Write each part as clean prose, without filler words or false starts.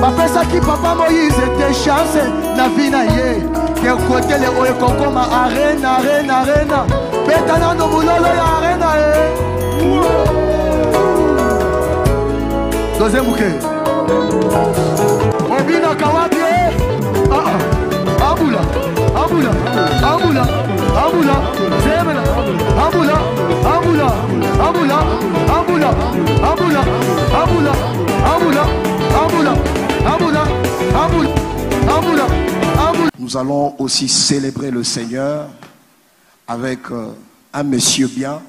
apesaki papa Moïse te chance na vie na ye ke côté le oyo kokoma arena betana no bulolo ya arena deuxième bouquet obina kawabi abula zemena abula Nous allons aussi célébrer le Seigneur avec un monsieur bien,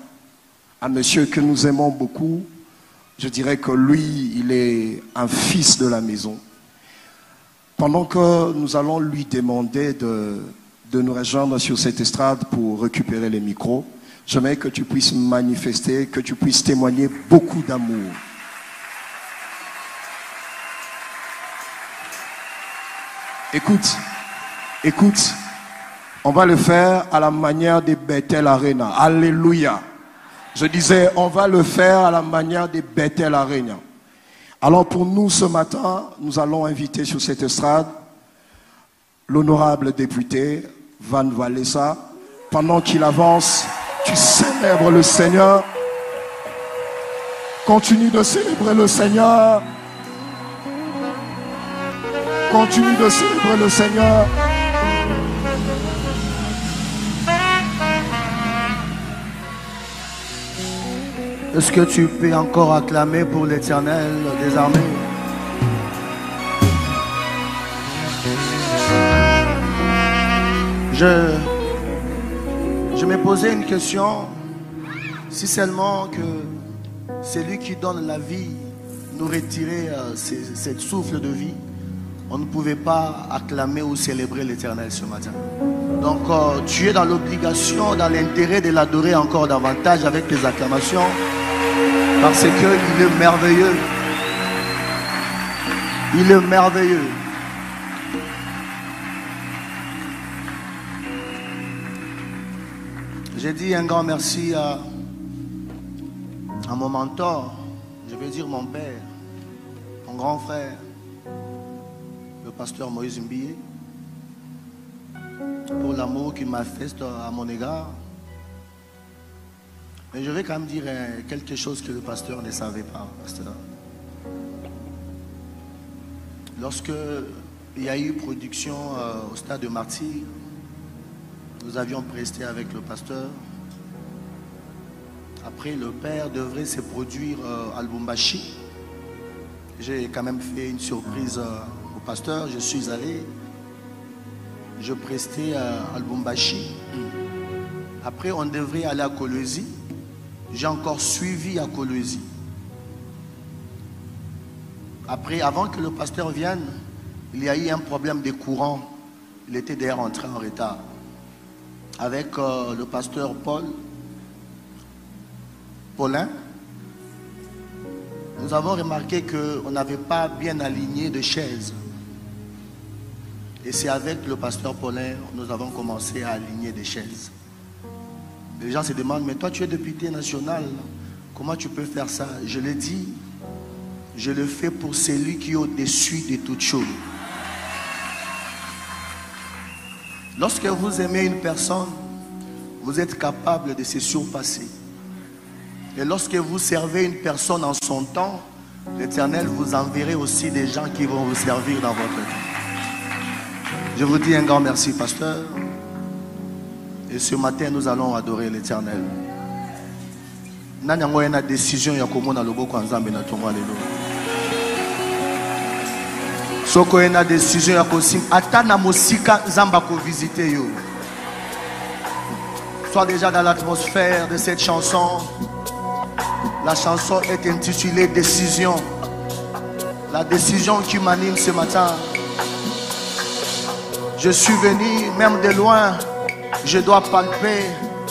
un monsieur que nous aimons beaucoup. Je dirais que lui, il est un fils de la maison. Pendant que nous allons lui demander de nous rejoindre sur cette estrade pour récupérer les micros, j'aimerais que tu puisses manifester, que tu puisses témoigner beaucoup d'amour. Écoute, on va le faire à la manière des Bethel Arena. Alléluia. Je disais, on va le faire à la manière des Bethel Arena. Alors pour nous ce matin, nous allons inviter sur cette estrade l'honorable député Van Valessa. Pendant qu'il avance, tu célèbres le Seigneur. Continue de célébrer le Seigneur. Continue de célébrer le Seigneur. Est-ce que tu peux encore acclamer pour l'Éternel des armées? Je me posais une question. Si seulement que c'est lui qui donne la vie nous retirer cette souffle de vie, on ne pouvait pas acclamer ou célébrer l'Éternel ce matin. Donc tu es dans l'obligation, dans l'intérêt de l'adorer encore davantage avec tes acclamations, parce qu'il est merveilleux. Il est merveilleux. J'ai dit un grand merci à mon mentor, je vais dire mon père, mon grand frère, le pasteur Moïse Mbié, pour l'amour qu'il manifeste à mon égard. Mais je vais quand même dire quelque chose que le pasteur ne savait pas, pasteur. Lorsque il y a eu production au stade de Martyr, nous avions presté avec le pasteur. Après, le père devrait se produire à Lubumbashi. J'ai quand même fait une surprise au pasteur. Je suis allé. Je prestais à Lubumbashi. Après, on devrait aller à Kolwezi. J'ai encore suivi à Kolwezi. Après, avant que le pasteur vienne, il y a eu un problème de courant. Il était d'ailleurs entré en retard. Avec le pasteur Paulin, nous avons remarqué qu'on n'avait pas bien aligné de chaises. Et c'est avec le pasteur Paulin que nous avons commencé à aligner des chaises. Les gens se demandent, mais toi tu es député national, comment tu peux faire ça? Je l'ai dit, je le fais pour celui qui est au-dessus de toutes choses. Lorsque vous aimez une personne, vous êtes capable de se surpasser. Et lorsque vous servez une personne en son temps, l'Éternel vous enverra aussi des gens qui vont vous servir dans votre temps. Je vous dis un grand merci, pasteur. Et ce matin, nous allons adorer l'Éternel. Nani a décision ya komona loboko nzambe na tongo lelo. Soko ena décision ya kosim ata na mosika nzamba ko visiter yo. Sois déjà dans l'atmosphère de cette chanson. La chanson est intitulée Décision. La décision qui m'anime ce matin. Je suis venu, même de loin, je dois palper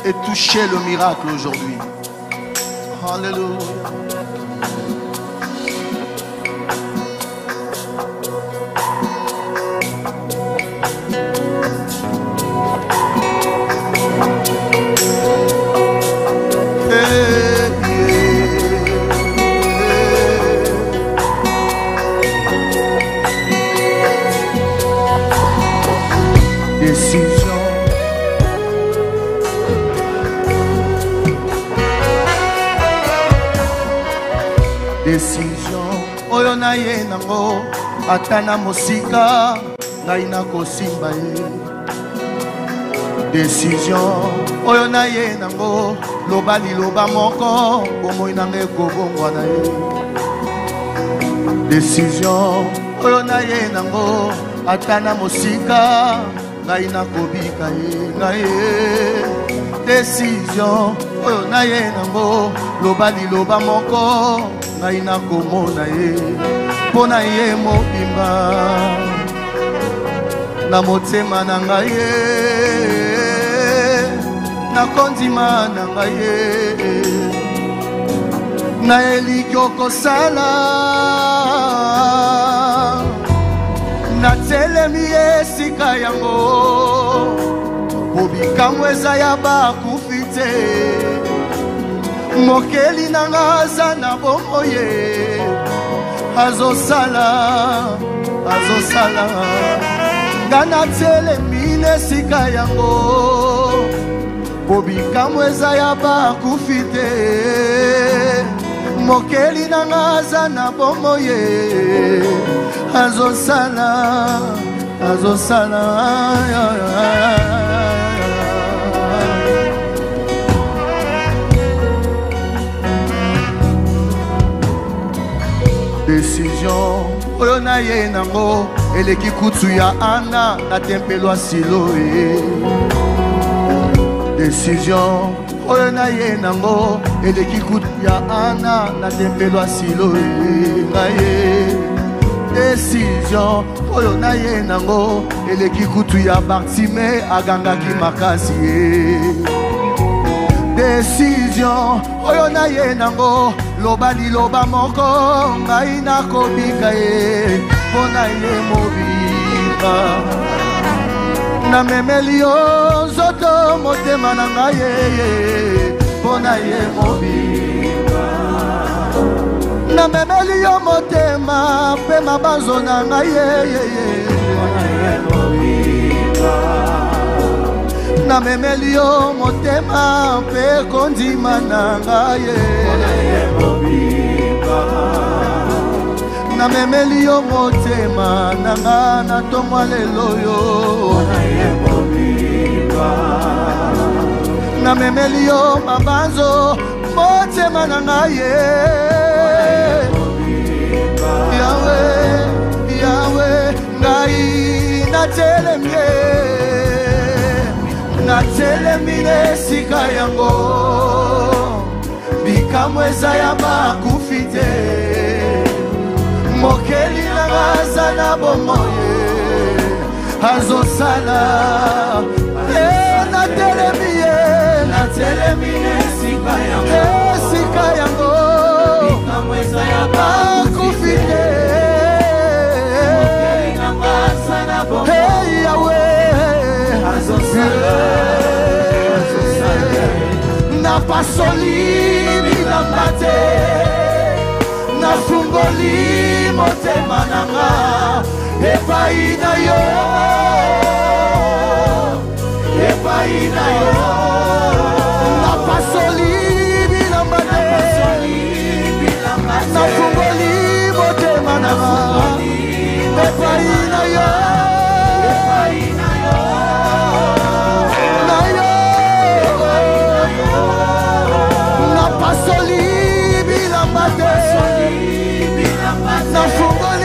et toucher le miracle aujourd'hui. Alléluia. décision. Décision oyo na ye nango ata na mosika ngai nakosimba ye. Décision oyo na ye nango loba liloba moko bomoi nanga ekobongwana ye. Décision oyo na ye nango ata na mosika ngai nakobika ye ngai ye. Décision oyo na ye nango loba liloba moko ngai nakomona ye mpo na ye mobimba na motema na ngai ye na kondima na ngai ye na eliki okosala na telemi esika yango bobikamwe eza ya bakufi te mokeli nanga aza na bomoye azosala nga natelemi nesika yango bobikamwe eza ya bakufi te mokeli nanga aza na bomoye azosala décision oyo na ye nango eleki kutu ya Ana na tempelo ya Siloe. Décision oyo na ye nango eleki kutu ya Ana na tempelo ya Siloe ngaye. Décision oyo na ye nango eleki kutu ya Bartime agangaki makasi ye. Décision oyo na ye nango loba liloba moko ngai nakobika ye mpo na ye mobimba na memeli yo nzoto motema na ngai ye mpo na ye mobimba na memeli yo motema mpe mabanzo na ngai ye mpo na ye mobimba na memeli yo motema mpe kondima na ngai ye na memeli yo motema nanga na tomwa lelo yo na memeli yo mabanzo motema na ngai ye Yawe Yawe ngai natelemi nesika yango bikamwe eza ya bakufi te mokeli nanga aza na bomoye azosala natelemi esika yango bikamwe eza ya bakufi te mokeli nanga aza na bomoye Yawe azosala napasoli bilamba te nafungoli motema nanga epai na yo napasoli bilamba te nafungoli motema nanga epai na yo napasoli bilamba te nafungoli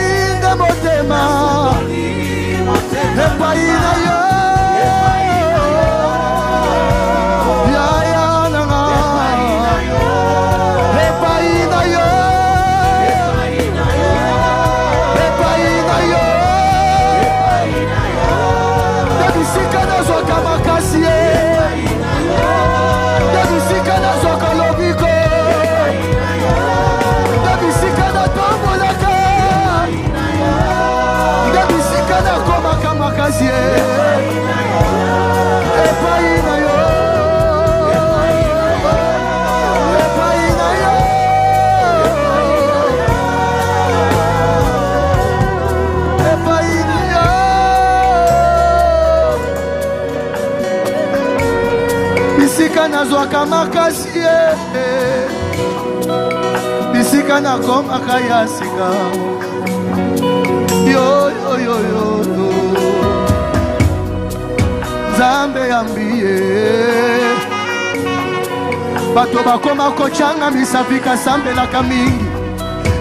nazwaka makasi bisika nakomaka ya sika yo yo yo yo Nzambe yambiye bato bakoma kochanga misafika sambelaka mingi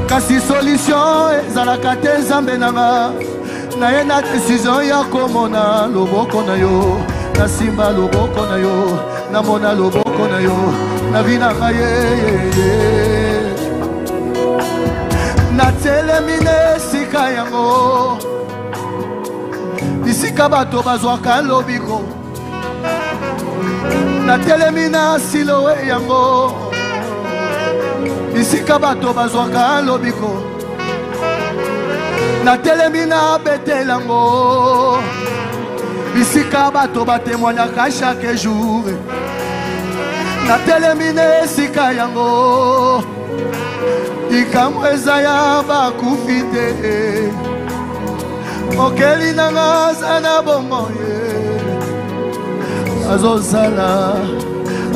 kasi solution ezalaka te Nzambe nanga naye na décision ya komona loboko na yo nasimba loboko na yo namona loboko na yo navinaka ye natelemine sika yango bisika bato bazwaka lobiko natelemina silowe yango bisika bato bazwaka lobiko natelemina betelango bisika bato batémoignaka chaque jour natelemine sika yango ikambo eza ya bakufi te mokeli nanga aza na bongo ye azozala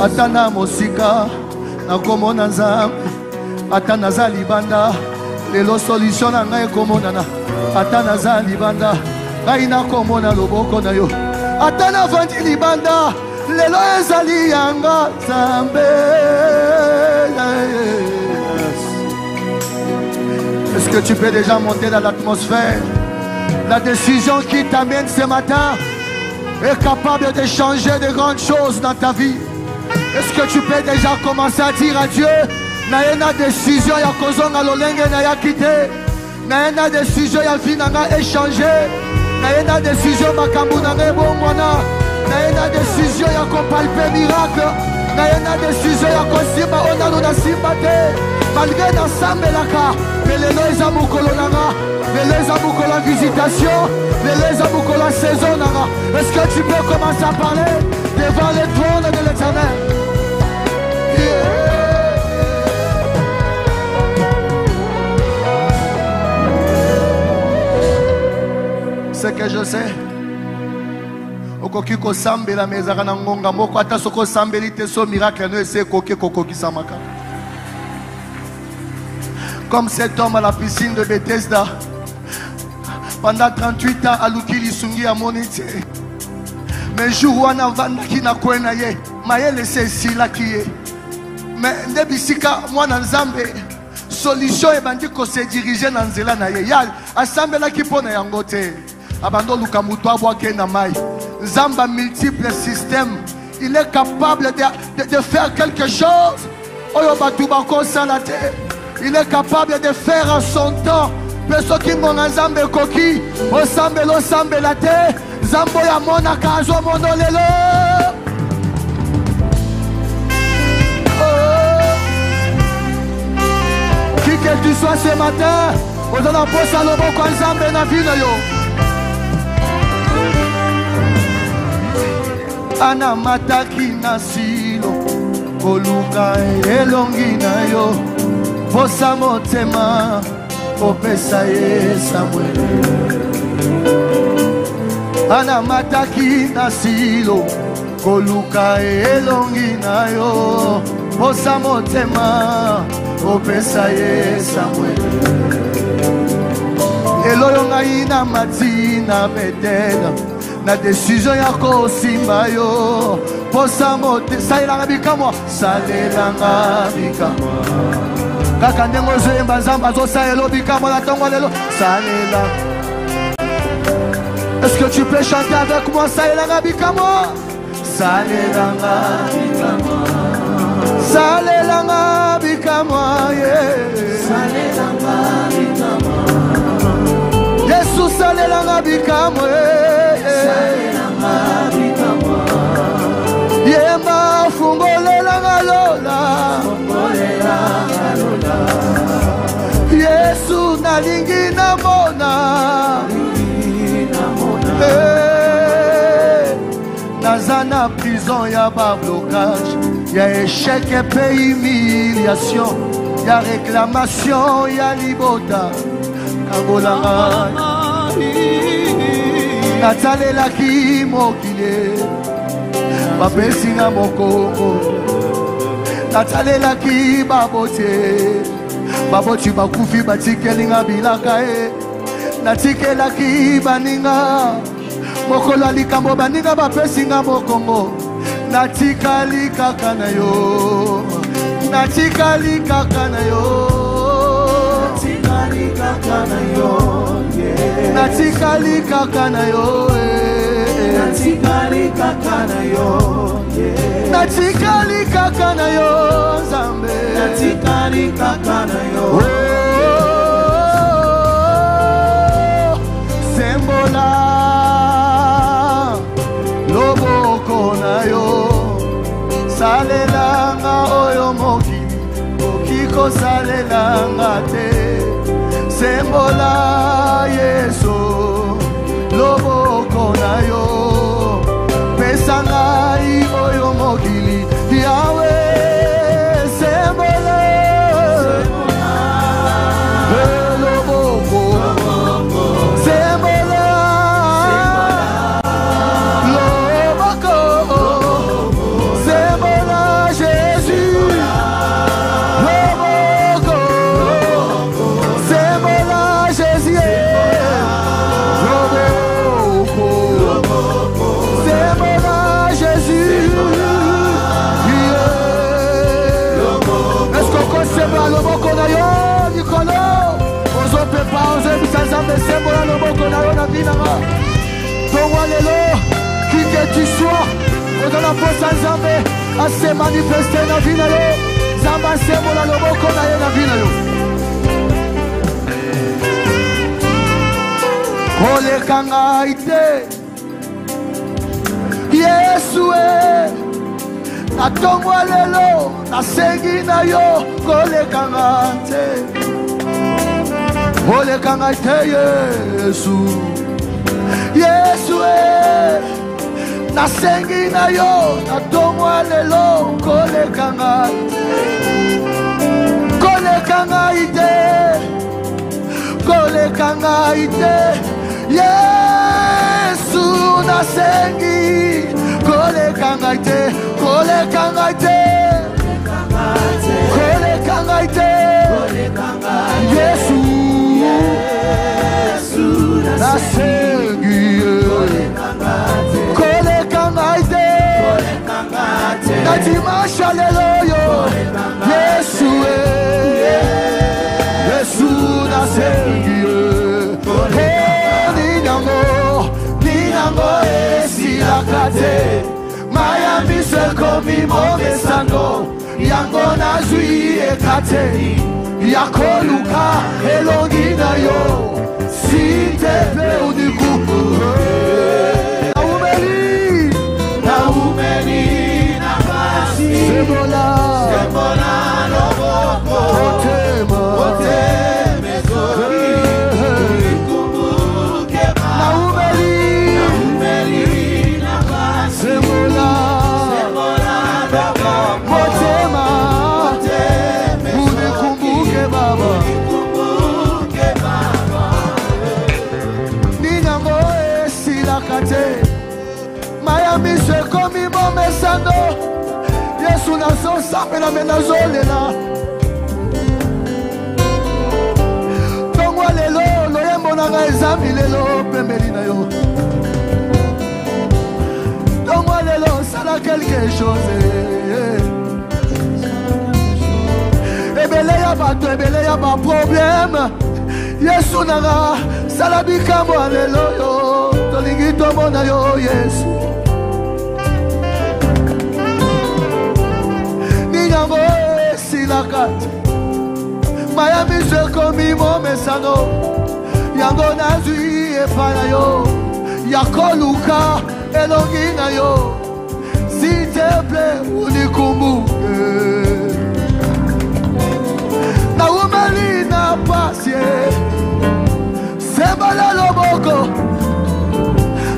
ata na mosika nakomona Nzambe ata naza libanda lelo solution na ngai ekomonana ata naza libanda ngai nakomona loboko na yo ata navandi libanda lelo ezali yanga Nzambe. Est-ce que tu peux déjà monter dans l'atmosphère? La décision qui t'amène ce matin est capable de changer de grandes choses dans ta vie. Est-ce que tu peux déjà commencer à dire à Dieu naye na décision ya kozonga lolenge na ya kite naye na décision ya vie nanga échanger naye na décision makambo nanga ebongwana naye na décision ya kopalpe miracle naye na décision ya kosimba onano na simba te malgré nasambelaka mais lelo eza mokolo nanga lelo eza mokolo ya visitation lelo eza mokolo ya saison nanga. Est-ce que tu peux commencer à parler devant le trône de l'Éternel? Ce que je sais, okoki kosambela mezaka na ngonga moko ata soko sambeli te so miracle no ese koke kokoki samaka. Comme cet homme à la piscine de Bethesda, pendant 38 ans aluki lisungi ya monite. Mais jour wana vandaki na kwena ye, mayele se silaki ye. Mais ndebisika mwana Nzambe solution ebandi ko se diriger na nzela na ye. Ya asambela ki pona yango te. Abando luka muto abwake na mai. Nzamba multiple systèmes. Il est capable de faire quelque chose. Oyo batu bako salate. Il est capable de faire en son temps. Peso ki monga Nzambe koki. Osambe la te. Zambo ya mona kazo mono lelo. Qui que tu sois ce matin, ozana posa loboko Nzambe na vino yo. Ana mataki na silo koluka elongi na yo posa motema opesa ye Samuel. Ana mataki na silo koluka elongi na yo posa motema opesa ye Samuel. Eloyo ngai na matina betela na décision ya kosimba yo posa mote salelanga bikamwa salelanga bikamwa kaka ndenge ozoyemba Nzambe azosalela bikamwa na ntongo lelo salela. Est-ce que tu peux chanter avec moi salelanga bikamwa salelanga bikamwa salelanga bikamwa salelanga bikamwa Yesu salelanga bikamwa Yema fungolela lola Yesu nalingi namona naza na prison ya ba blocage ya échec et humiliation ya réclamation ya libota kangolanga natalelaki mokili bapesinga mokongo natalelaki baboti bakufi batikelinga bilaka natikelaki baninga mokolo ya likambo baninga bapesinga mokongo natikali kaka na yo natikali kaka na yo natikali kaka na yo natikali kaka na yo natikali kaka na yo natikali kaka na yo Nzambe natikali kaka na yo sembola loboko na yo salelanga oyo mokili okiko salelanga te sembola Yesu loboko na yo pesangai oyo mokili yawe sembola loboko sembola loboko sembola Jésus loboko sembola Jésus loboko na yo likolo ozopepa ozebisa Nzambe sembola loboko na yo na vie nanga tongo lelo qui que tu sois ozala posa Nzambe ase manifeste na vie na yo Nzambe asembola loboko na ye na vie na yo koleka ngai te Yesu natongwa lelo nasengi na yo kolekanga te kolekanga te Yesu nasengi na yo natongwa lelo kolekanga ite Yesu nasengi kolekanga ite Yesu nasengi kolekanga ite natimasha lelo yo Yesu nasengi ninyango esilakate mayambi sekomi momesano yango nazwi ekateli yakoluka elongi na yo sitepe uniku naumeli na kasi sembola loboko oteme zori unikumbuke naumeli na kasi sembola motema unikumbuke baba ninyango esilaka te mayami sekomi momesano Yesu nazosambela me nazolela tongo lelo loyembo nanga ezambi lelo pembeli na yo tongo lelo sala quelque chose ebele ya bato ebele ya baproblème Yesu nanga sala bikambo lelo yo tolingi tomona yo Yesu ninyango esilakati mayami sekomi momesano yango nazwi epai na yo yakoluka elongi na yo s'il te plaît unikumbuke naumeli na pasie sembola loboko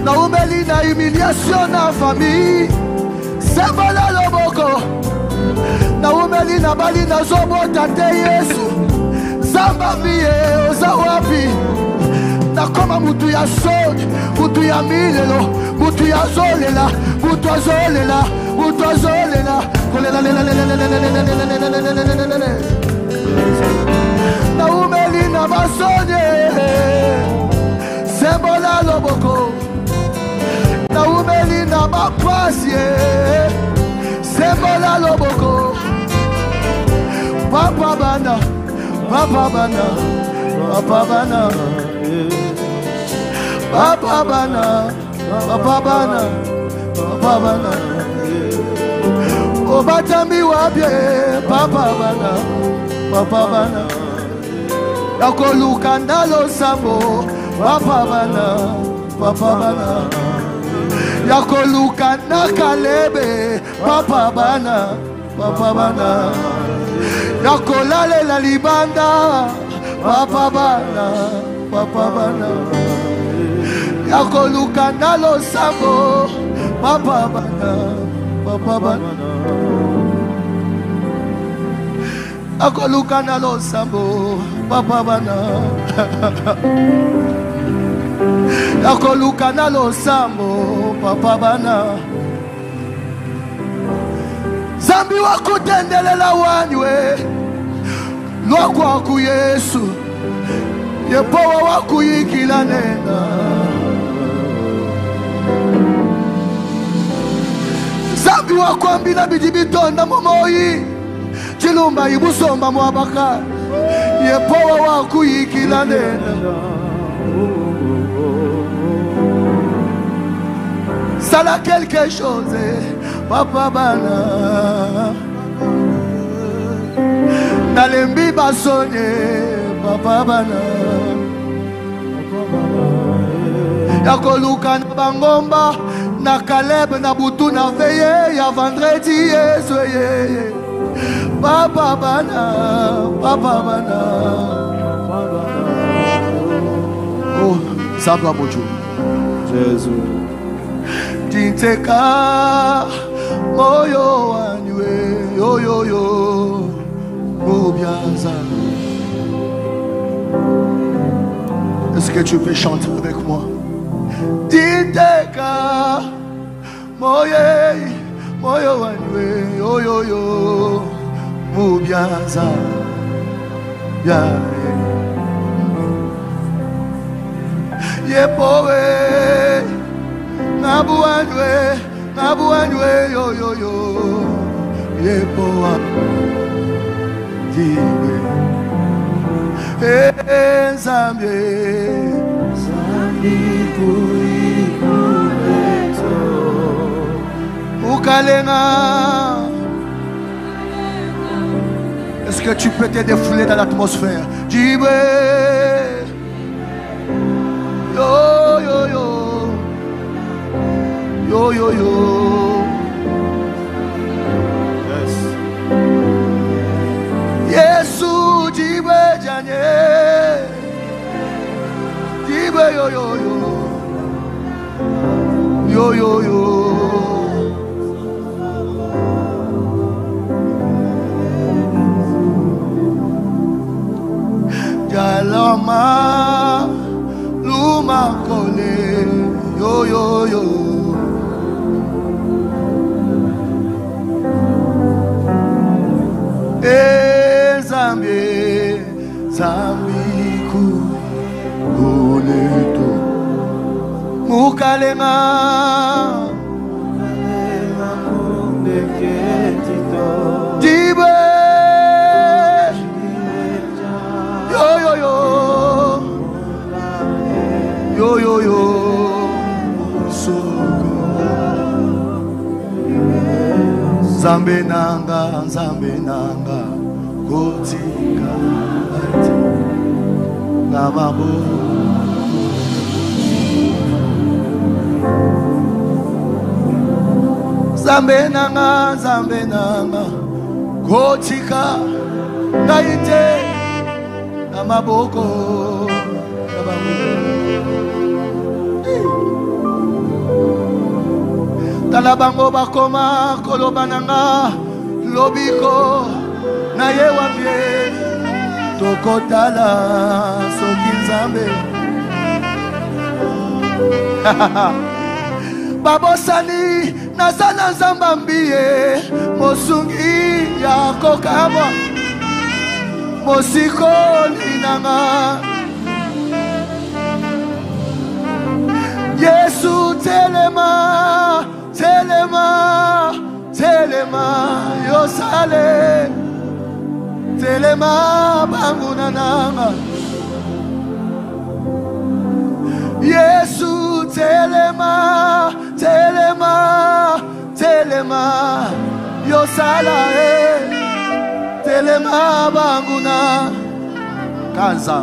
naumeli na humiliation na famille sembola loboko naumeli na bali nazobota te Yesu zamba mie oza wapi nakoma mutu ya soni mutu ya milelo mutu ya zolela, mutu azolela, mutu azolela, kolela lela lela lela lela lela. Na umeli na basonye, sembola loboko. Na umeli na bapasye, sembola loboko. Papa bana, papa bana, papa bana, papa bana, papa bana, papa bana. Obatami wabye, papa bana, papa bana. Yakoluka ndalo sambo, papa bana, papa bana. Yakoluka nakalebe, papa bana, papa bana. Yakolale la libanda, papa bana, papa bana. Yakoluka nalo sambo, papa bana, papa bana. Yakoluka nalo sambo, papa bana. Yakoluka nalo sambo, papa bana. Zambi wakutendelela wanywe lwakwaku Yesu yepowa wakuyikila nena. Zambi wakwambila bidi bitonda momoyi chilumba ibusomba mwabaka yepowa wakuyikila nena. Sala quelque chose, papa bana. Nalembi basonye, papa bana. Yakoluka na bangomba, na Caleb na butu na veye, ya vendredi yesoye. Papa bana, papa bana. Oh, ça doit mojo. Jésus. Tinteka moyo wanywe yo yo yo mubiaza. Est-ce que tu peux chanter avec moi? Tinteka moyo wanywe yo yo yo mubiaza ya yepowe nabuanywe yo yo yo yepowa diwe Nzambe kuikuleto ukalenga. Est-ce que tu peux te défouler dans l'atmosphère? Diwe yo yo yo yo yo yo. Yes. Yesu dibe janye. Dibe yo yo yo. Yo yo yo. Jaloma luma kole yo yo yo. Nzambe zambi kuleto mukalenga dibe yo yo yo yo yo yo Zambe nanga kotika ati ngamabo. Zambe nanga kotika naite namaboko Talabango bakoma kolobananga lobiko na yewapie tokotala soki Nzambe babosani nazana nzambambiye mosungi ya kokabwa mosikoli nanga Yesu telema telema telema yosale telema banguna nanga Yesu telema telema telema yosala telema banguna kanza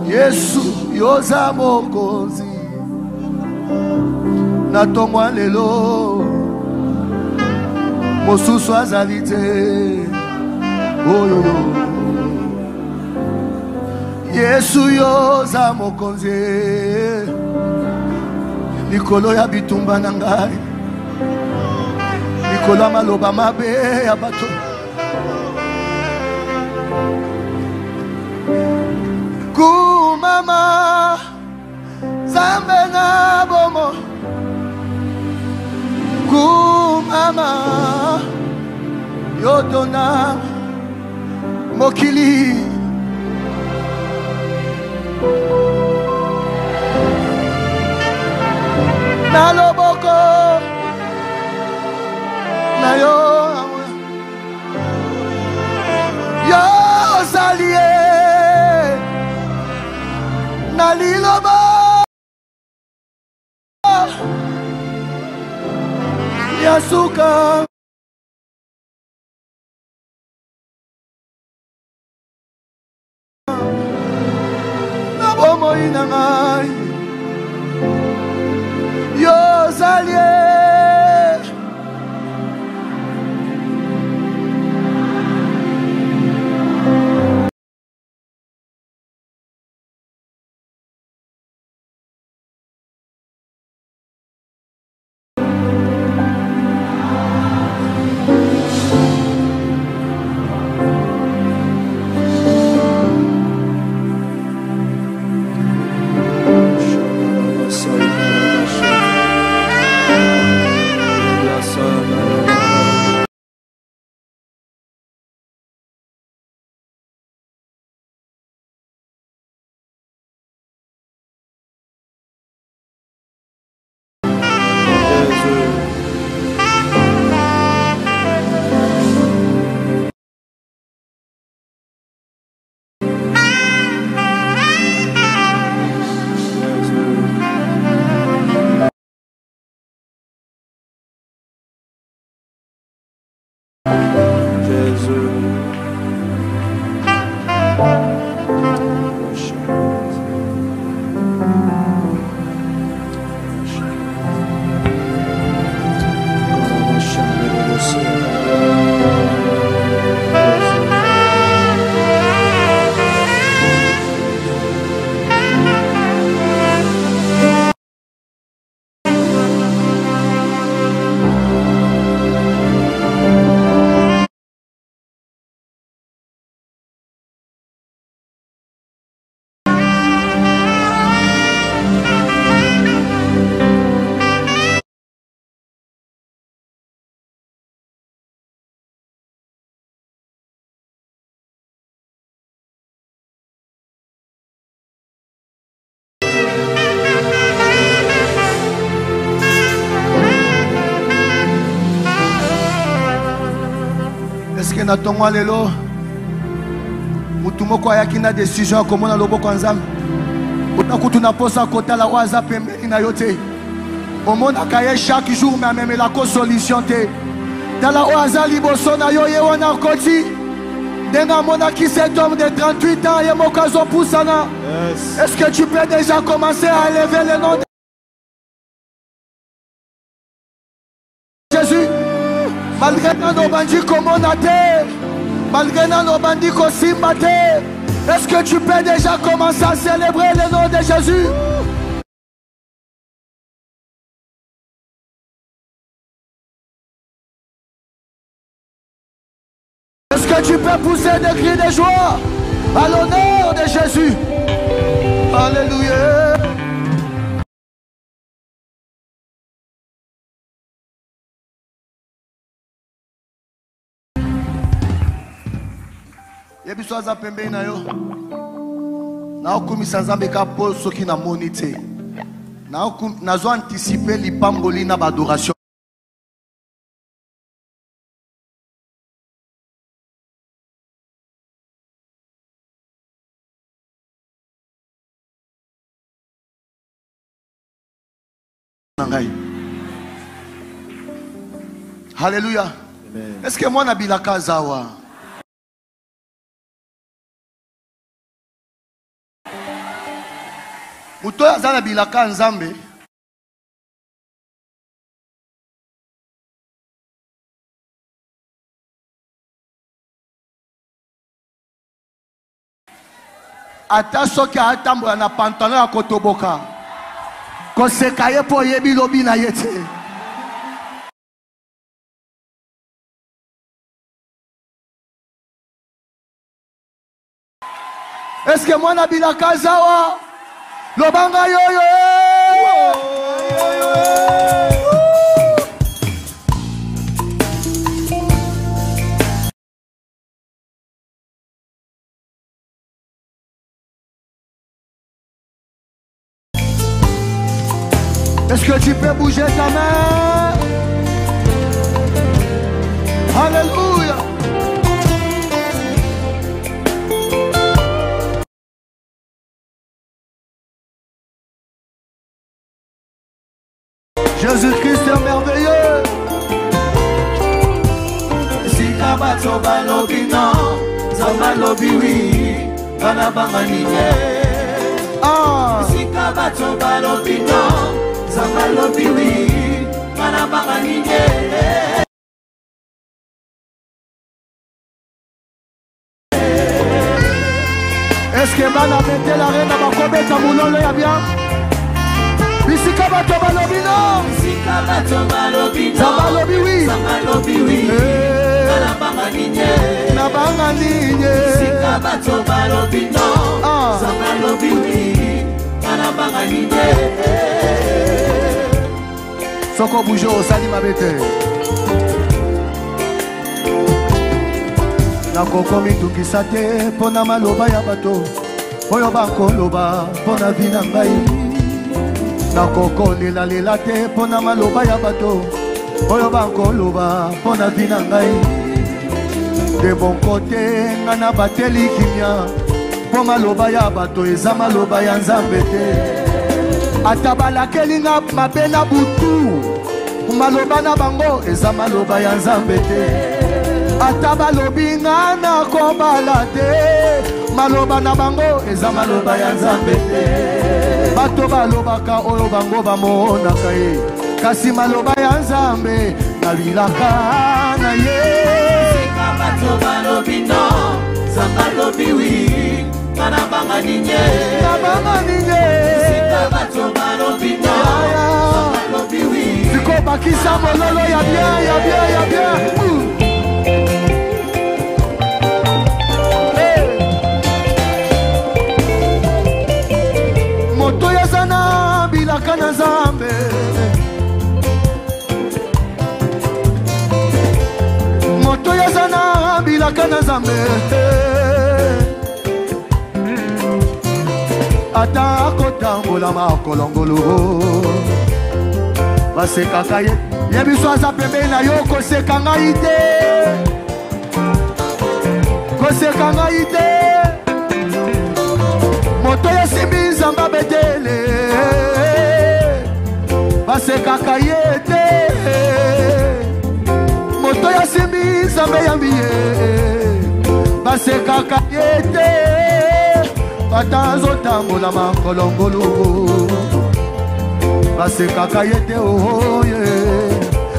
Yesu yoza mokonzi natomwa lelo mosusu azali te oyo Yesu yoza mokonzi likolo ya bitumba na ngai likolo ya maloba mabe ya bato kumama zambe na bomo kumama yodona mokili na loboko na yo zalie na liloba yasuka na bomo inangai yo zalie na tongo lelo mutu moko ayaki na décision komona loboko nzambe otakutu na posa kotala waza pembeni na yo te omonaka ye chaque jour me amemelako solution te tala oyo aza liboso na yo ye wana akoti ndenge amonaki cet homme de 38 ans ye moko azopusana. Est-ce que tu peux déjà commencer à élever le nom de Jésus? Malgré nos bandits comme on a été, malgré nos bandits comme Simbate, est-ce que tu peux déjà commencer à célébrer le nom de Jésus? Est-ce que tu peux pousser des cris de joie à l'honneur de Jésus? Alléluia. Yebiso aza pembeni na yo. Na okumisa Nzambe ka po soki na moni te. Na zo anticiper lipamboli na adoration. Alléluia. Est-ce que moi nabilaka zawa? Muto aza nabilaka Nzambe. Ata soki atambola na pantalon ya kotoboka. Koseka ye po yebi lobi na ye te. Est-ce que moi nabilaka zawa? Lobanga yo yo. Est-ce que tu peux bouger ta main? Alléluia. Jésus-Christ est merveilleux. Si kabato balobi non, zamba lobi oui, bana banganine. Si kabato balobi non, zamba lobi oui, bana banganine. Est-ce que bana bete la reine na bakobeta mulolo ya bien? Bisika bato balobi non, bisika bato balobi non, zamba lobi oui, zamba lobi oui, na banganine, na banganine. Bisika bato balobi non, zamba lobi oui, na banganine. Soko bujo osali mabete. Na koko mitukisa te pona maloba ya bato, oyo bakoloba pona vina ngai. Na koko lela te pona maloba ya bato, oyo bakoloba pona vina ngai. De bon côté ngana bateli kimia, po maloba ya bato eza maloba ya Nzambe te. Atabalakeli nga mabe na butu, maloba na bango eza maloba ya Nzambe te. Atabalobi nga na kobala te, maloba na bango eza maloba ya Nzambe te. Bato balobaka oyo bango bamonaka ye, kasi maloba ya Nzambe nabilaka na ye. Sika bato balobi non, Nzambe lobi oui, na banganine, na banganine. Sika bato balobi non, Nzambe lobi oui, siko bakisa mololo ya bien, ya bien, ya bien. Moto ya sana bilaka na Nzambe, moto ya sana bilaka na Nzambe. Ata kotambola makolongolo basekaka ye, yebiso aza pembeni na yo. Koseka ngai te, koseka ngai te. Moto ya simbi Nzamba betele, basekaka ye te. Moto ya simbi Nzambe yambi ye, basekaka ye te. Batazo tambola makolongolo, basekaka ye te oh ye.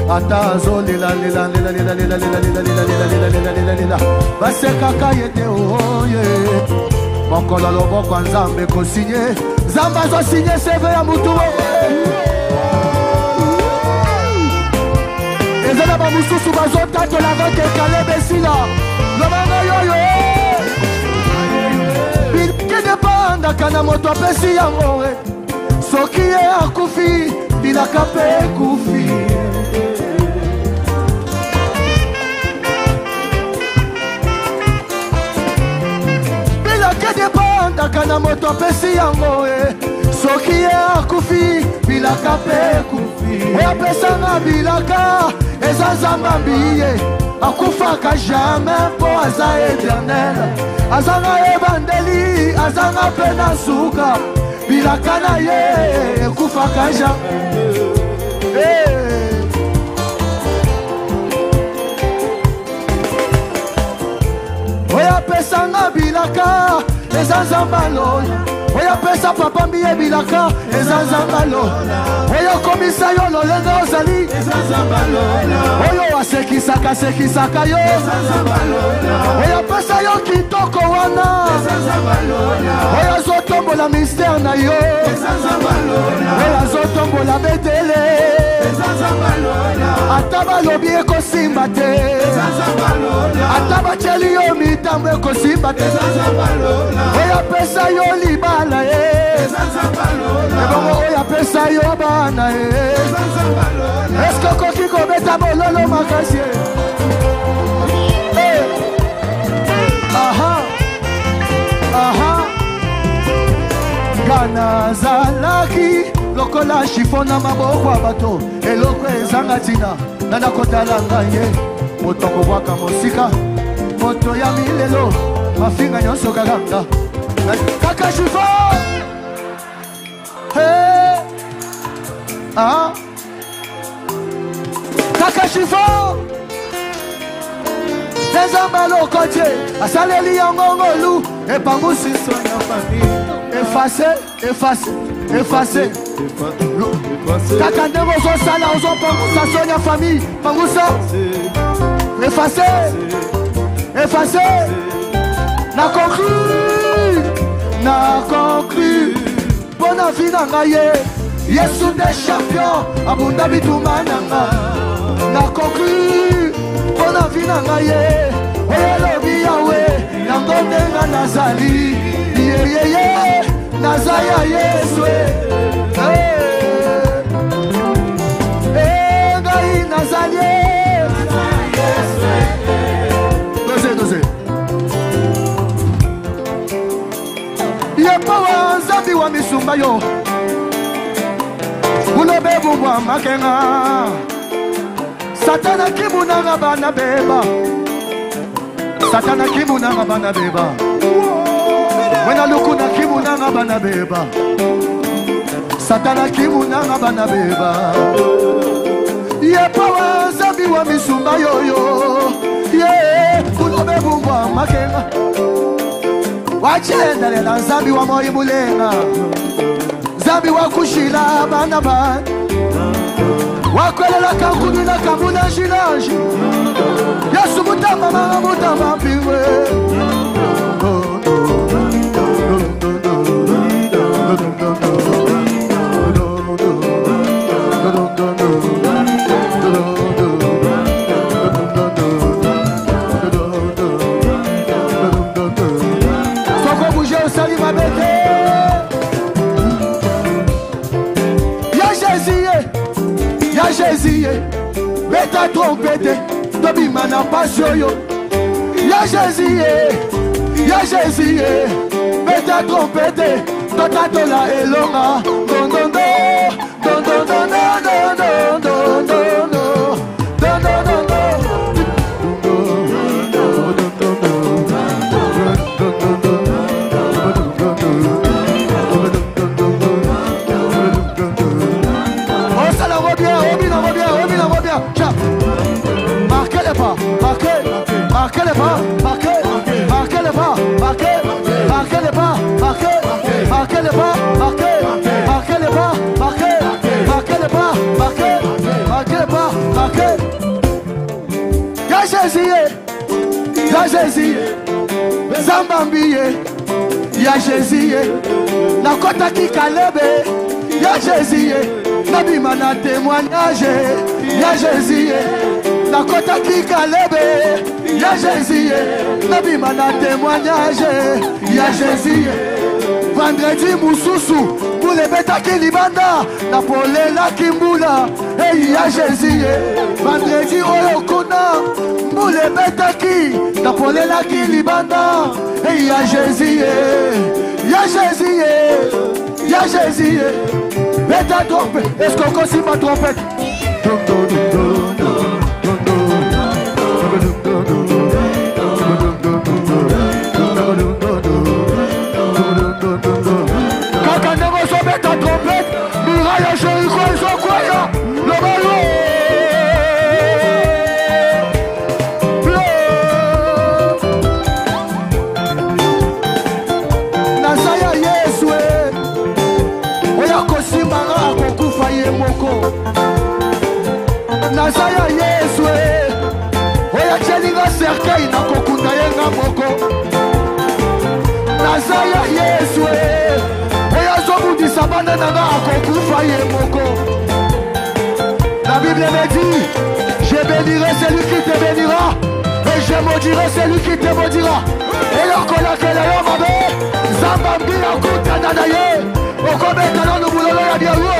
Atazo lela lela lela lela lela lela lela lela lela lela lela, basekaka ye te oh ye. Mokolo loboko ya Nzambe kosinye, Nzambe azosinye seve ya mutu. Eza na bamususu bazotatola vote Kaleb esila, lobanga yoyo bikene bandaka na moto apesi yango. Soki ye akufi, bilaka pe ekufi. dependaka na moto apesi yango soki ye akufi bilaka mpe ekufi oyo apesanga bilaka eza nzambe mbiye akufaka jamais mpo aza éternel azanga ebandeli azanga mpe na suka bilaka na ye ekufaka jamais oyo apesanga bilaka eza nzambe alola oyo apesa papa mbiye bilaka eza nzambe alola oyo okomisa yo lolenge ozali eza nzambe alola oyo asekisaka yo eza nzambe alola oyo apesa yo kitoko wana eza nzambe alola oyo azotombola mystère na yo eza nzambe alola oyo azotombola betele eza nzambe alola ata balobi ekosimba te eza nzambe alola ata batieli yo mitambo ekosimba te eza nzambe alola oyo apesa yo libala ye eza nzambe alola ebongo oyo apesa yo bana ye eza nzambe alola eske okoki kobeta bololo makasi aha aha ngana zalaki lokola shifo na maboko ya bato eloko ezanga ntina nanda kotala ngai ye moto akobwaka mosika moto ya milelo mafinga nyonso kakanga kaka shifo kaka shifo nzamba lokotie asaleli yango ngolu epangusi sonya famille efase kaka ndenge ozosala ozopangusa sonya famille pangusa efase na conclu mpona vi na ngai ye yesu nde champion abunda bituma na nga na conclu mpona vi na ngai ye oyo elobi yawe yango ndenga nazali yeyeye naza ya yesu ngai nazali doze yepawa nzambi wa misumba yo bulobe bubwa makenga satana kimunanga bana beba satana kimunanga bana beba wena lukuna kimunanga bana beba satana kimunanga bana beba yepawa nzambi wa misumba yoyo ye bulobe bubwa makenga wachilendalela nzambi wa moyi mulenga nzambi wakushila bana bana wakwelela kankunu na kamunanjilanji yesu mutamba manga mutamba mpingwe soko bouge osali mabete ya Jésus beta trompete tobima na pasi oyo ya Jésus beta trompete totatola elonga dondondo ya Jésus Zambambiye ya Jésus nakotaki Kalebe ya Jésus nabima na témoignage ya Jésus nakotaki Kalebe ya Jésus nabima na témoignage ya Jésus vendredi mususu mbula ebetaki libanda napolelaki mbula eyi ya Jésus vendredi oyo kuna mbula ebetaki napolelaki libanda eyi ya Jésus ya Jésus ya Jésus beta trompette est-ce qu'on consigne ma trompette ta trompette, muraille à Jéricho, ils sont quoi là? Le ballon Nazaya Yeswe Oya Kosimara Kokufa Yemoko Nazaya Yeswe Oya Chelinga Serkei na Kokunda Yenga Moko Nazaya Yeswe Sabana nanga akokufa ye moko. La Bible me dit, je bénirai celui qui te bénira et je maudirai celui qui te maudira. Et lokola kela yo mabe, zamba mbila kutana na ye, okometa na nubulolo ya biawo.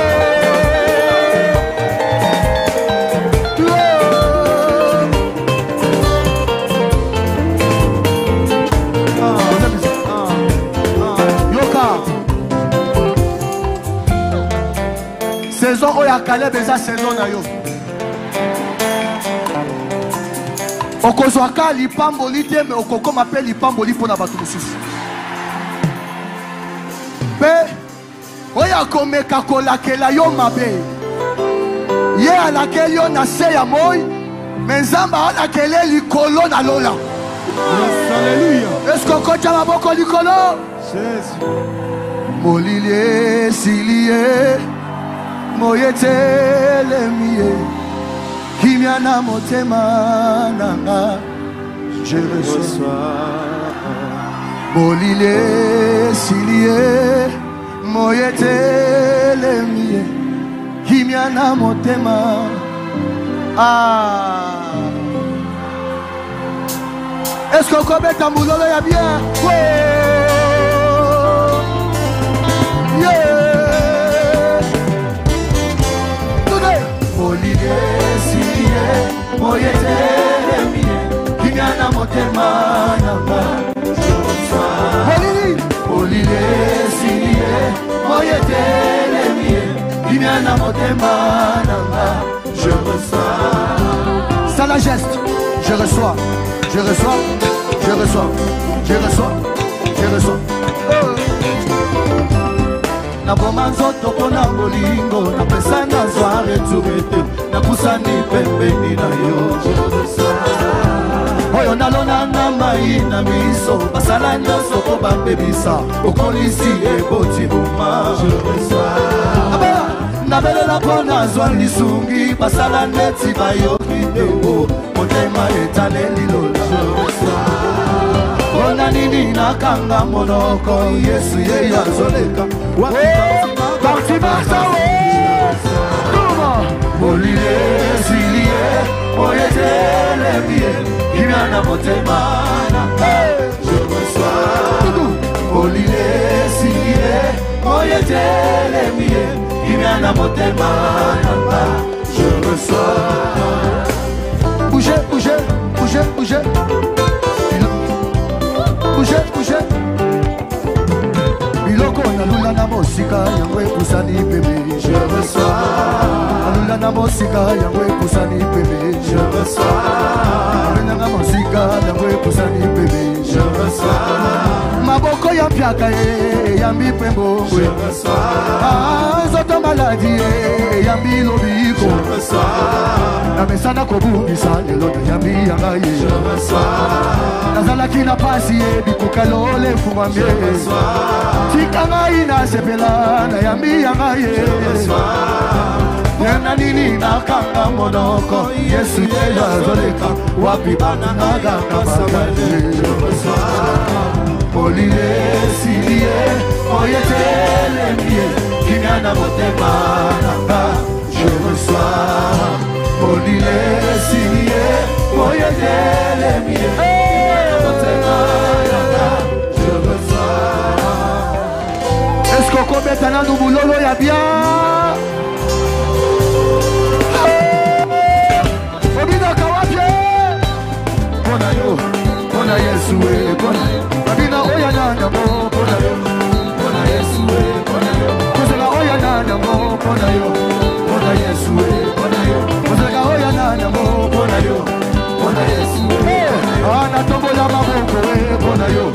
Saison oya Caleb eza saison na yo. Okozwaka lipamboli te me okokoma pe lipamboli mpona bato mosusu. Pe oya komeka kolakela yo mabe. Ye alakeli yo na se ya moi, me Nzambe alakele likolo na lola. Alléluia. Est-ce qu'on kocha maboko likolo? Molili silie moyetelemie kimia na motema nanga je reçois bolile silie moyetelemie kimia na motema est-ce qu'on kobeta mulolo ya bien yeah. Moyetelemie Kimiana motema nanga je reçois Olile silie Moyetelemie Kimiana motema nanga je reçois. Ça la geste. Je reçois. Je reçois. Je reçois. Je reçois. Je reçois. Naboma nzoto pona bolingo napesa nazwa returete napusani pembeni na yo oyo nalona na mai na miso basala nyonso po bambebisa okolisi eboti buma nabelela mpo nazwa lisungi basala neti bayoki te motema etaleli lola mpona nini nakanga monoko Yesu ye yazoleka parti basawe molile silie moyetelemie kimiana motema nanga je reçois molile silie moyetelemie kimiana motema nanga je reçois. Bougez, bougez, bougez, bougez. Bougez, bougez. Biloko nalula na mosika yango epusani pembe je reçois. Nalula na mosika yango epusani pembe je reçois. Nalula na mosika yango epusani pembe je reçois. Maboko ya mpiaka yambi pembo je reçois. Zoto maladi yambi lobiko je reçois. Na mesana kobungisa lelo yambi yanga ye je reçois. Nazalaki na pasi bikuka lole fumamie tikanga ina sepela na yambi yanga ye Nena nini nakanga monoko Yesu ye yazoleka wapi bananga ganga bagane je reçois. Molile silie moyetelemie kimiana motema nanga je reçois. Molile silie moyetelemie betana nous boulolo ya bien. Obina kawapye. Bona yo, bona Yesu we, bona yo. Obina oya nana mo, bona yo. Bona Yesu we, bona yo. Kozela oya nana mo, bona yo. Bona Yesu we, bona yo. Kozela oya nana mo, bona yo. Bona Yesu we. Ana tombola maboko we, bona yo.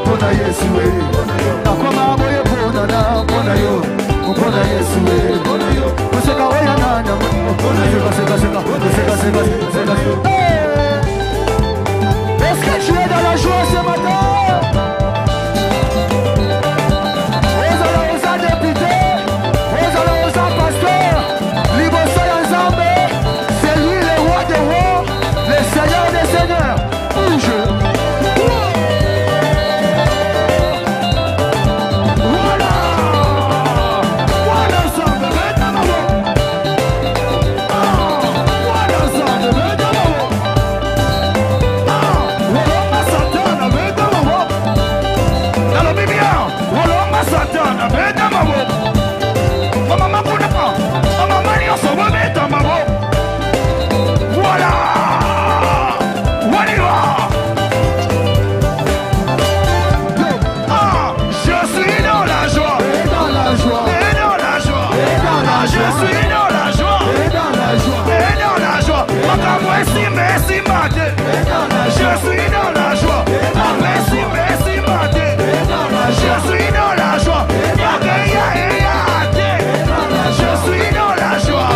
Bona Yesu we, bona yo. Nakoma boye bona na, bona yo. Bona Yesu we, bona yo. Kozela oya nana mo, bona yo. Seka. Est-ce que tu es dans la joie ce matin? Osa député, osa pasteur, Liboso Yanzambe, c'est lui le roi des rois, le Seigneur des seigneurs. Bouge. Voilà. Voilà ça, bébé de maman. Voilà ça, bébé de maman. Voilà Satan, bébé de maman. Dans le Bible, voilà Satan, bébé de maman. Maman kuna pa, maman ni osobo beta mabo. Voilà, voilà. Ah, je suis dans la joie, et dans la joie, et dans la joie, et dans la joie. Je suis dans la joie, et dans la joie, et dans la joie. Merci, merci, maté. Je suis dans la joie, merci, merci, maté. Je suis dans la joie, je suis dans la joie.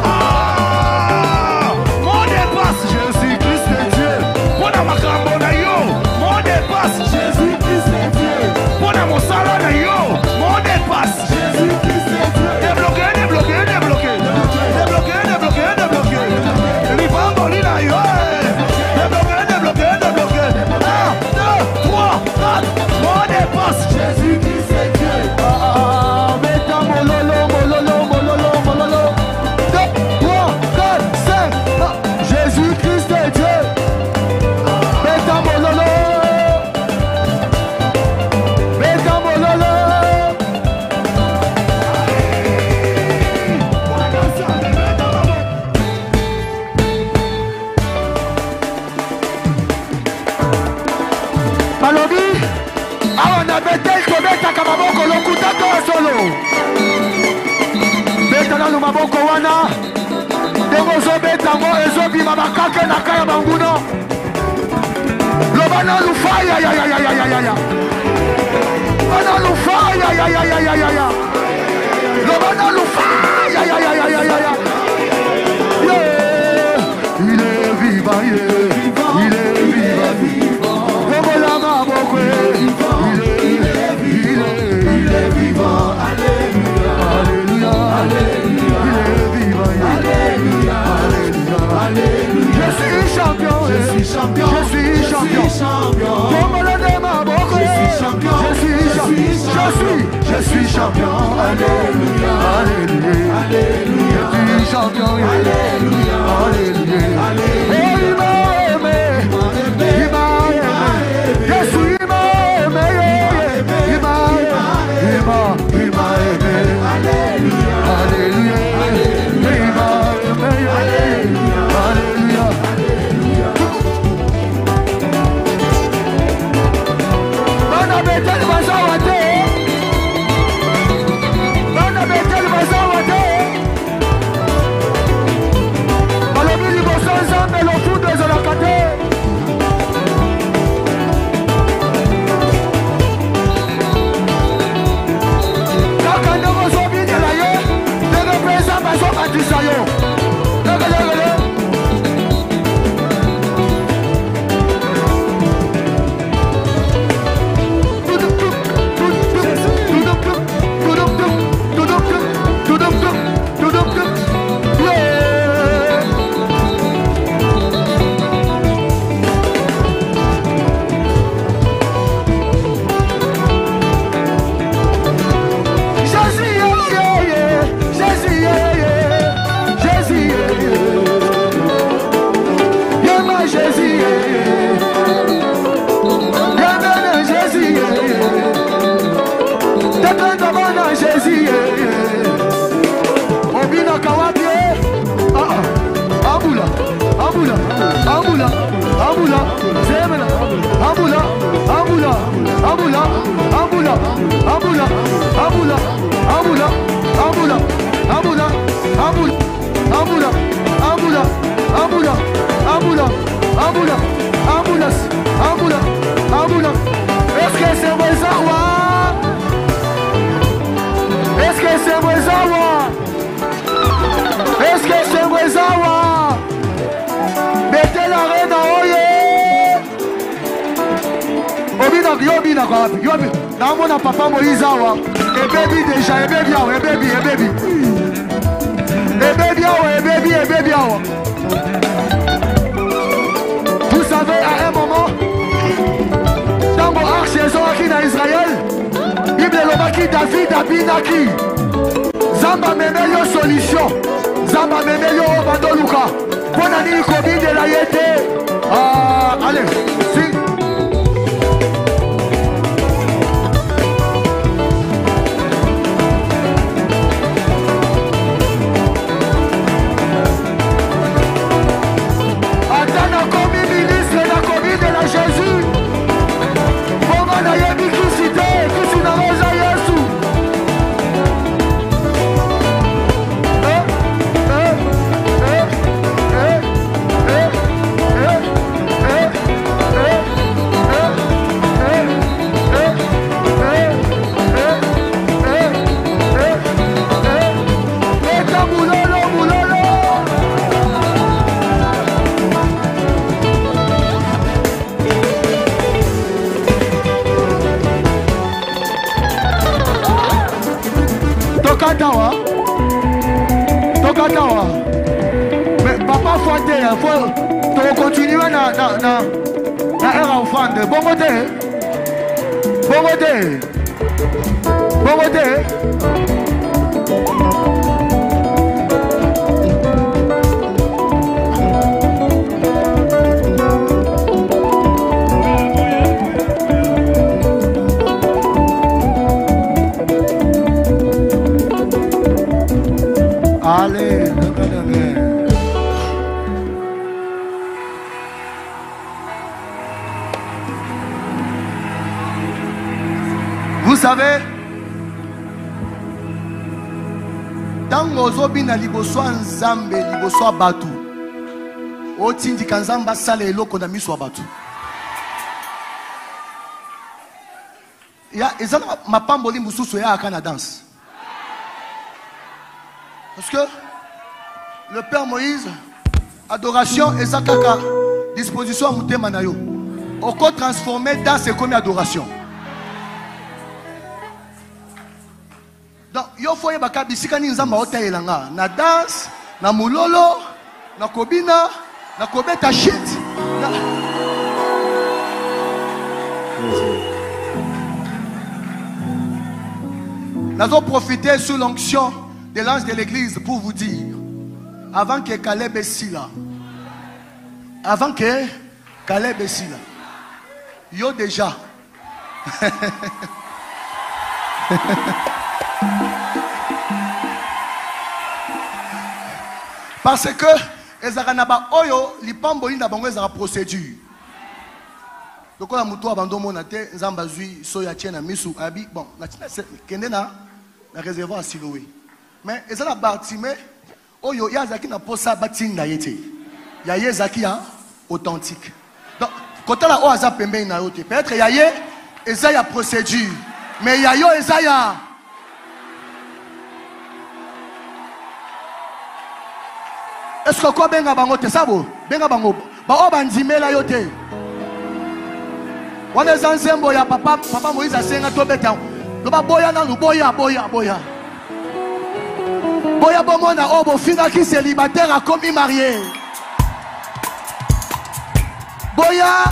Ah, mon dépasse, Jésus-Christ est Dieu. Mon amakambo na yo, mon dépasse, Jésus-Christ est Dieu. Mon amosala na yo, mon dépasse, Jésus-Christ est Dieu. Débloqué. Ribamboli na yo, débloqué. 1, 2, 3, 4, mon dépasse, Jésus-Christ est Dieu. Meta mololo. 2, 3, 4, 5. Jésus-Christ est Dieu. Meta mololo. Balobi, awa na betel tobetaka maboko lokuta to solo. Beta nanu maboko wana. Ndenge ozobetango ezobima bakake na kaya banguno. Loba nanu faya ya. Loba nanu faya ya. Loba nanu faya ya. Il est vivant, il est vivant. La maboko, il est vivant. Alléluia. Il est vivant. Alléluia. Je suis champion. Je suis champion. Alléluia. Je suis champion. Alléluia. Jésus m'a aimé. Alléluia. Bana betel bazawate. Balobi liboso nzambe lo Ambula, ambula, ambula, ambula, ambula, ambula, ambula, ambula, ambula, ambula, ambula, ambulance, ambula, ambula. Est-ce que c'est moi ça? Est-ce que c'est moi ça? Est-ce que c'est moi ça? Mettez la reine en haut. Yobina quoi? Yobi. Dans mon papa Moïse awa. Et baby déjà, et baby awa, et baby, et baby. Et baby awa, et baby, et baby awa. Vous savez, à un moment, dans mon arche, ils sont acquis dans Israël. Bible lobaki David abinaki. Zamba memelio solution. Zamba memelio obandoluka. Bonani kobi de la yete. Allez, si. Jésus, comment n'a-t-il mis qui cité, qui s'y n'a pas Jésus? Tokatawa. Mais papa faut continuer na era enfant de bon côté. Bon côté. Bon côté. Allez, vous savez, dans nos bina liboso nzambe liboso batu, otindi kanzamba sale eloko na miso batu. Ya ezana mapamboli mususu ya akana danse. Parce que le Père Moïse, adoration et zakaka, disposition à mouté manayo. Au co transformé dans c'est comme adoration. Donc, il faut y baka bisika ni nzamba ota elanga. Na danse, na mulolo, na kobina, na kobeta shit. Nous avons profité sous l'onction de l'ange de l'église pour vous dire, avant que Caleb est là, avant que Caleb est là, yo déjà. Parce que ezakanaba oyo lipamboli na bango ezaka procédure. Donc on a muto abandon monate nzamba zui soya tiena misu abi bon na tina kende na réservoir Siloé. Mais ezala Bartimée oyo yazaki na posa batinda yete. Ya yezaki ya authentique. Donc quand la o aza pembe na yote peut-être yaye eza ya procédure mais yayo eza ya est-ce que quoi benga bango te sabo benga bango ba o bandimela yote wana zanzembo ya papa Moïse asenga to beta to ba boya na luboya boya bomona obo finga ki célibataire a commis marié boya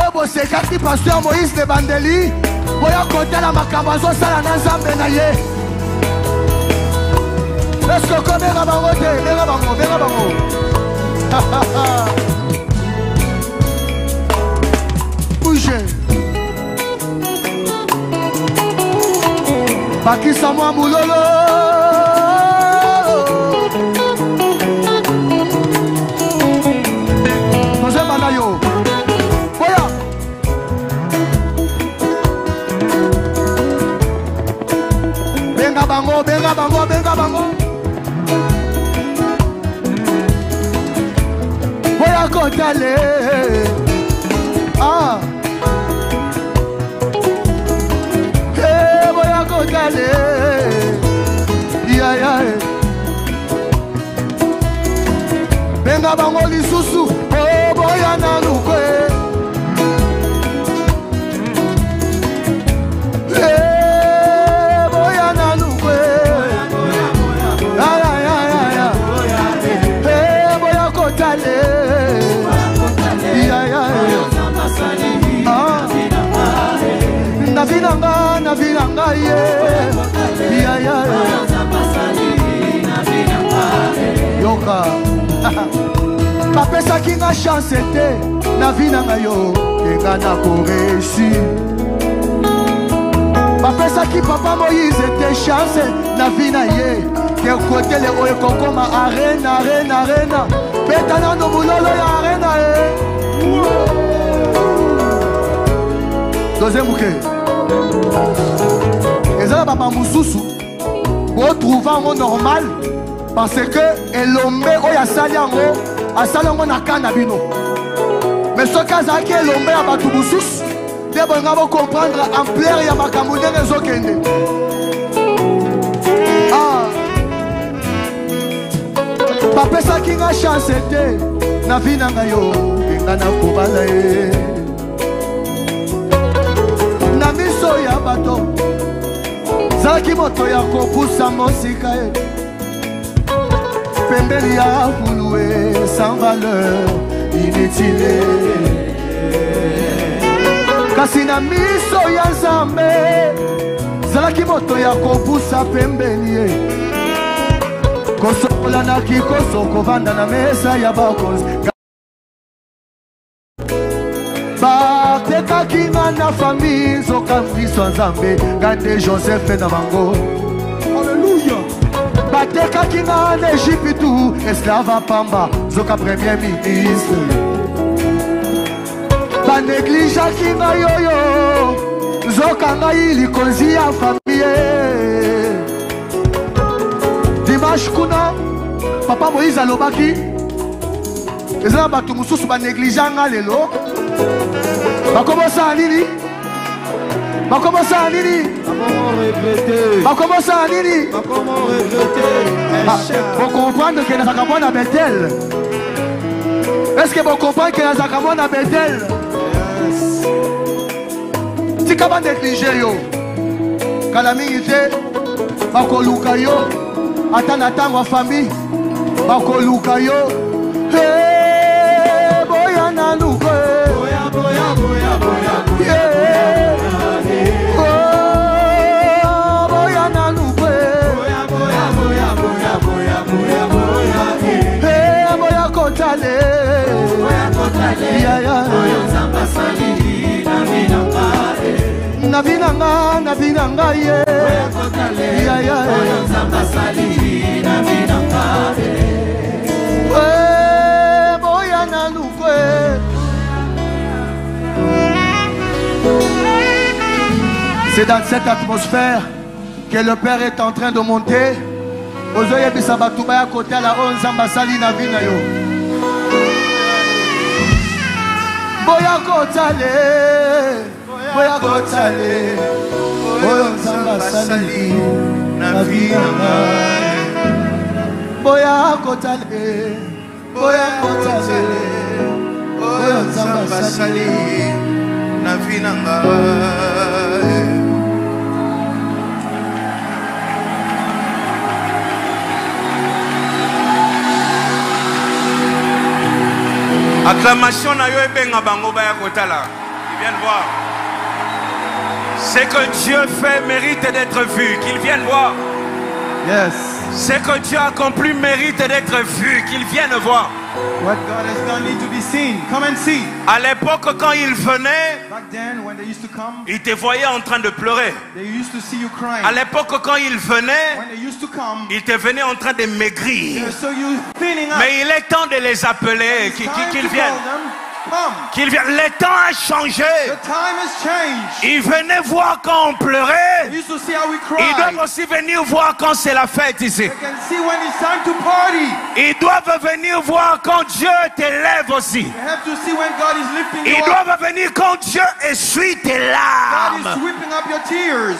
obo sekati pasteur Moïse de Bandeli boya kotela makambo zo sala na nzambe na ye. Est-ce que comme benga bango te benga bango bouge bakisa mwa mulolo toze bana yo boya bango, benga bango, benga bango. Boya kotale. Ah. Hey, boya kotale. Ya ya. Benga bango lisusu. Oh boya nanukwe. Hey, boya nanukwe. Ya ya ya ya. Hey, boya kotale. Ya ya. Ah. Na vinanga ye. Ya ya. Yoka. Papesa kinga chance te na vinanga yo kenga na koreshi. Papesa ki papa Moïse te chance na vina ye ke kote le oye kokoma arena arena arena betana no bulolo ya arena e. Deuxième bouquet. Ezala papa mususu bo trouver un normal parce que elombe oya saliango asalongo na kana bino. Mais ce cas qui est l'ombre à Batouboussous, de bon va comprendre ampleur ya makambo ndenge ezokende. Ah. Papesa kinga chance te na vie nanga yo kenga na kobala ye. Na miso ya bato zaki moto ya kopusa mosika ye. Pembeli ya fulué sans valeur inutile. Kasi na miso ya Nzambe zalaki moto ya kopusa pembeli ye. Kosokola na kikoso kovanda na mesa ya bakonzi. Batekaki nga na famille nzoka miso ya Nzambe ngande Joseph na bango. Alléluia. Batekaki nga na Egypte esclave pamba zoka premier ministre. Baneglijaki nga yoyo zoka ngai likonzi ya famille. Dimanche kuna papa Moïse alobaki ezala bato mosusu baneglija nga lelo bakomosa nini? Bakomosa nini? Bakomosa nini? Vous comprenez que nazaka mwana Bethel? Est-ce que vous comprenez que nazaka mwana Bethel? Tika ba négligé yo kala mingi te bakoluka yo ata na ntango ya famille bakoluka yo. Hey, boya naluka boya boya boya boya yeah. Oh, boya naluka boya boya boya boya boya boya boya hey, boya kotale boya kotale ya ya boya Nzamba sali na vinanga ye boya kotale ya ya boya Nzamba sali na vinanga boya naluka. C'est dans cette atmosphère que le Père est en train de monter. Ozoye bisabatuba ya côté à la Nzamba sali na vina yo. Boya kotale, boya kotale, boya Nzamba sali na vina yo. Boya kotale, boya kotale, boya Nzamba sali na vina yo. Acclamation na yo ebenga bango baya kotala. Ils viennent voir. C'est que Dieu fait mérite d'être vu. Qu'ils viennent voir. Yes. C'est que Dieu accompli mérite d'être vu. Qu'ils viennent voir. What God has done need to be seen. Come and see. À l'époque quand ils venaient, Back then, when they used to come, ils te voyaient en train de pleurer. they used to see you crying. À l'époque quand ils venaient, When they used to come, ils te venaient en train de they maigrir. saw you thinning up. Mais il est temps de les appeler, It's time qu'ils to viennent. call them. come. Qu'il vient. Le temps a changé. The time has changed. Ils venaient voir quand on pleurait. They used to see how we Ils cry. doivent aussi venir voir quand c'est la fête ici. They can see when it's time to party. Ils doivent venir voir quand Dieu t'élève aussi. They have to see when God is lifting you Ils up. doivent venir quand Dieu essuie tes God is larmes. sweeping up your tears.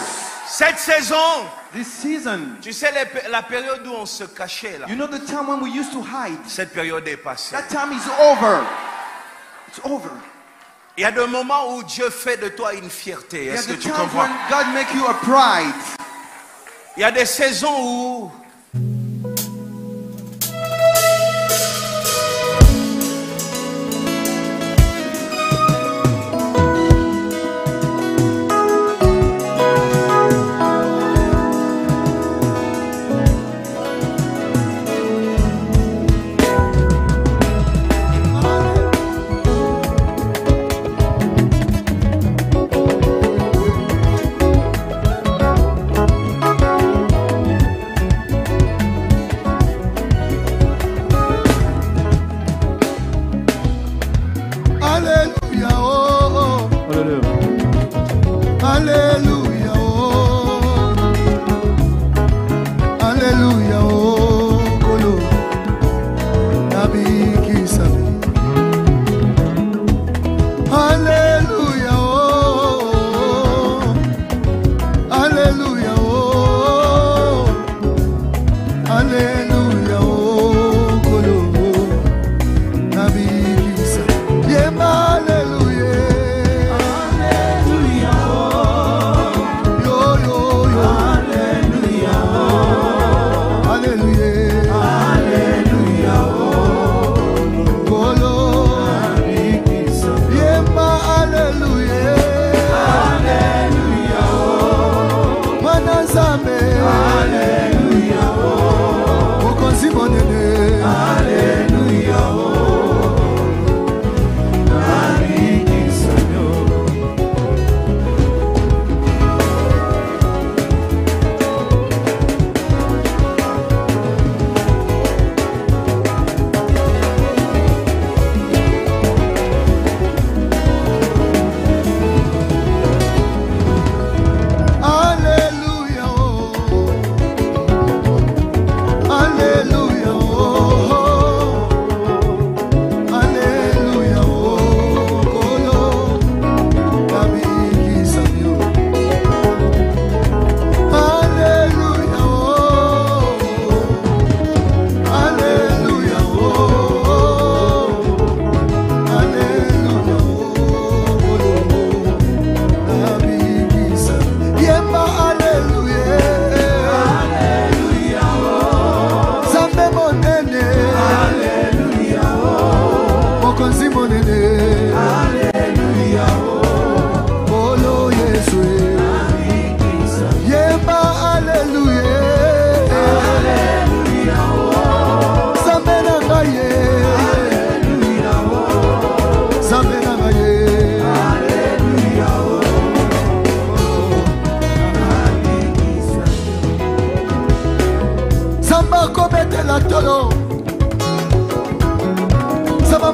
Cette saison, This season, tu sais la période où on se cachait là. you know the time when we used to hide. Cette période est passée. That time is over. It's over. Il y a des moments où Dieu fait de toi une fierté. There's Est-ce que the tu times comprends? when God make you a pride. Il y a des saisons où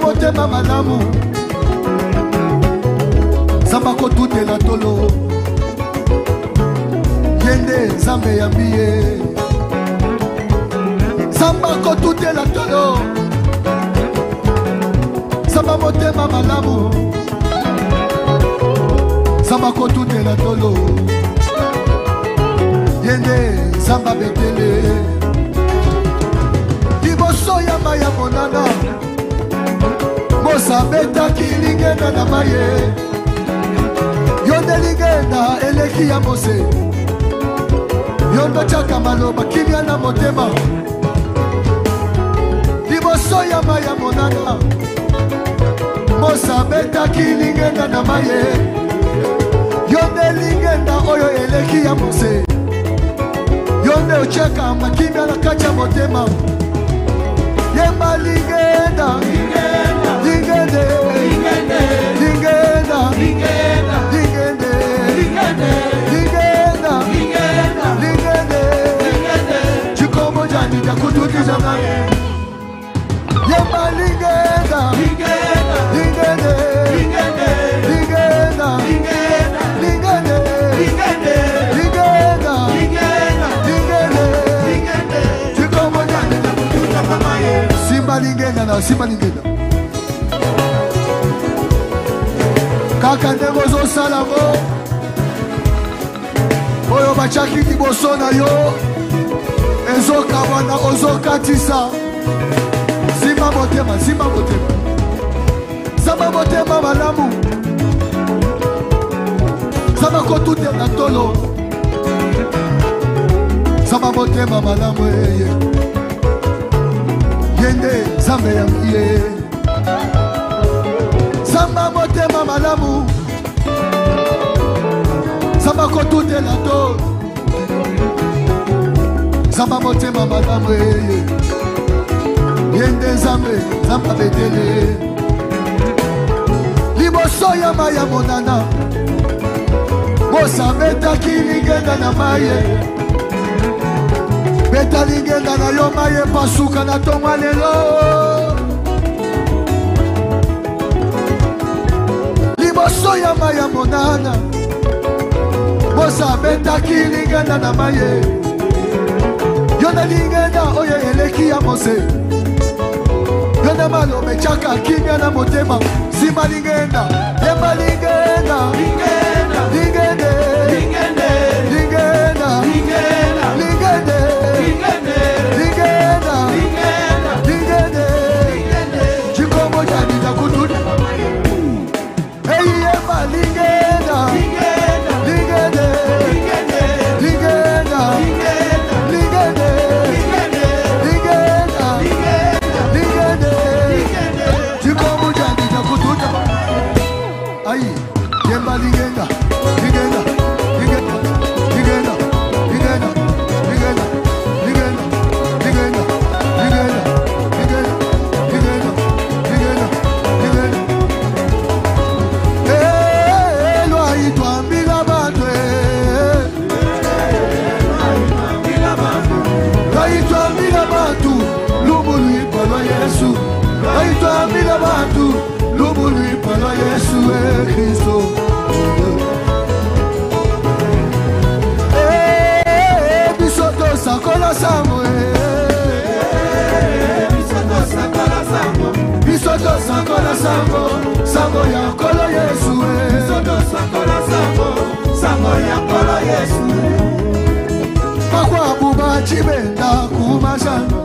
motema malamu Zamba kotutela tolo Yende Zambe yambiye Zamba kotutela tolo Zamba motema malamu Zamba kotutela tolo Yende Zamba betele Liboso ya maya monana Mosa beta kilingenda na maye Yonde lingenda eleki ya mose Yondo chaka maloba kimya na motema Liboso ya maya monana Mosa beta kilingenda na maye Yonde lingenda oyo eleki ya mose Yonde ucheka makimya na kacha motema Yemba lingenda Lingende Lingenda Lingenda Lingende Lingenda Lingende Chikombo jani jakututiza ngame Yemba lingenda Lingende simba lingenda kaka ndenge ozosala ngo oyo batiaki liboso na yo ezokabwana ozokatisa simba motema simba motema samba motema malamu samba kotutela tolo samba motema malamu eye yende zambe ya miye samba motema malamu samba kotutela tolo samba motema malamu eye yende zambe zamba betele liboso ya maya monana bosa betaki lingenda na maye beta lingenda na yo maye pasuka na tongwa lelo liboso ya maya monana bosa betaki lingenda na maye yo na lingenda oyo eleki ya mose yo na malobe chaka kimya na motema simba lingenda yemba lingenda lingenda lingende lingende lingenda lingenda lingende lingende lingenda lingenda lingende lingende chikombo jani za kutuda hey yemba lingenda lingenda lingende lingende lingenda lingenda lingende lingenda lingende lingende chikombo jani za kutuda ay yemba lingenda lingenda lingenda lingenda lingenda lingenda lingenda lingenda lingenda lingenda lingenda lingenda eh loi twambila bantu loi twambila bantu lumulu ipolo Yesu loi twambila bantu lumulu ipolo Yesu Kristo bisoto sakola sango bisoto sakola sango bisoto sakola sango sango ya kolo Yesu bisoto sakola sango sango ya kolo Yesu pakwa buba chibenda kumashanga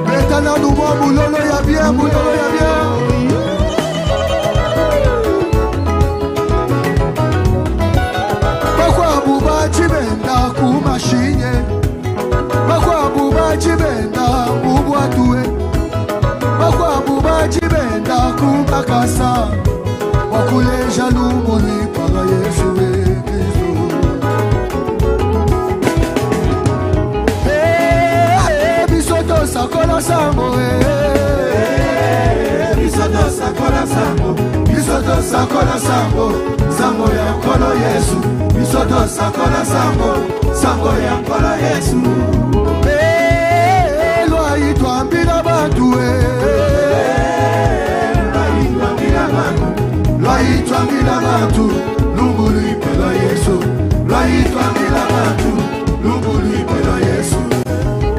betana numo mulolo ya bien mulolo ya bien pakwa buba chibenda kumashinye pakwa buba chibenda mubwatue pakwa buba chibenda kumakasa wakuleja lumoni para Yesu Kristo bisoto sakola sango bisoto sakola sango bisoto sakola sango sango ya kolo Yesu bisoto sakola sango sango ya kolo Yesu loi twambila bantu loi twambila bantu lumbulu ipela Yesu loi twambila bantu lumbulu ipela Yesu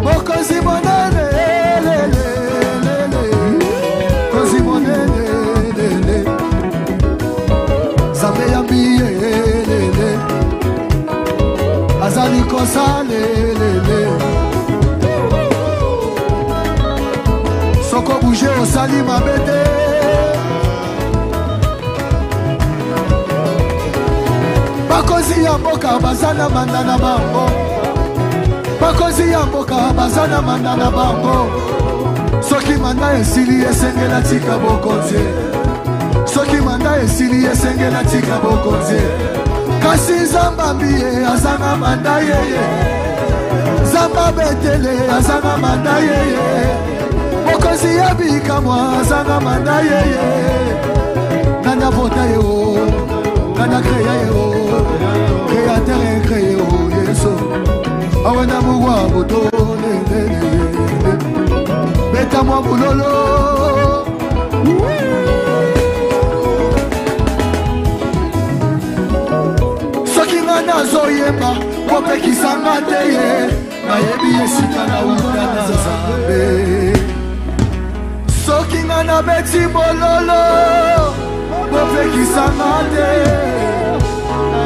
mokozi monene kozi monene zambe ya biye azali kosale soko bouge osali mabete bakozi ya mboka bazana mandana bango bakozi ya mboka bazana mandana bango soki manda esili esengela tika bokonzie soki manda esili esengela tika bokonzie kasi zamba mbiye azanga manda yeye zamba betele azanga manda yeye bokonzi ya bikamwa azanga manda yeye nana vota yo nana kreya yo créateur créé o Yesu awena mugwa butone beta mwa bulolo soki ngana zoyemba bopekisanga te ye nayebi esika nauta na Nzambe soki nga nabeti bololo bopekisanga te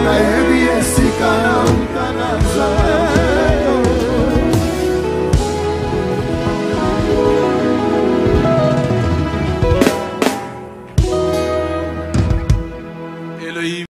nayebi esika nauta na Nzambe